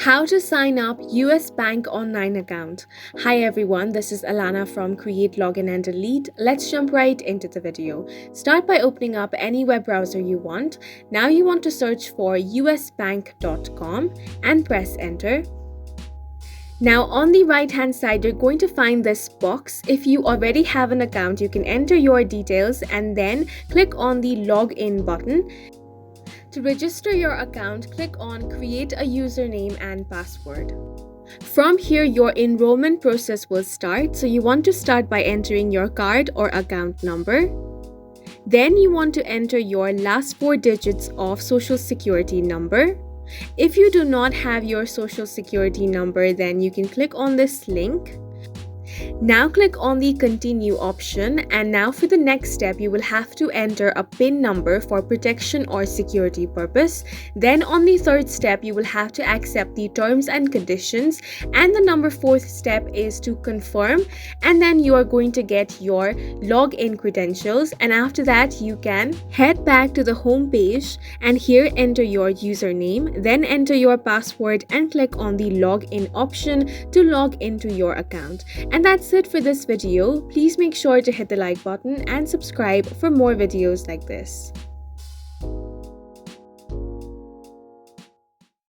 How to sign up US Bank online account. Hi everyone, this is Alana from Create, Login and Delete. Let's jump right into the video. Start by opening up any web browser you want. Now you want to search for usbank.com and press enter. Now on the right hand side, you're going to find this box. If you already have an account, you can enter your details and then click on the login button. To register your account, click on Create a username and password. From here, your enrollment process will start. So you want to start by entering your card or account number. Then you want to enter your last 4 digits of social security number. If you do not have your social security number, then you can click on this link. Now click on the continue option, and now for the next step you will have to enter a PIN number for protection or security purpose. Then on the third step you will have to accept the terms and conditions, and the fourth step is to confirm, and then you are going to get your login credentials, and after that you can head back to the home page and here enter your username, then enter your password and click on the login option to log into your account. And that's it for this video. Please make sure to hit the like button and subscribe for more videos like this.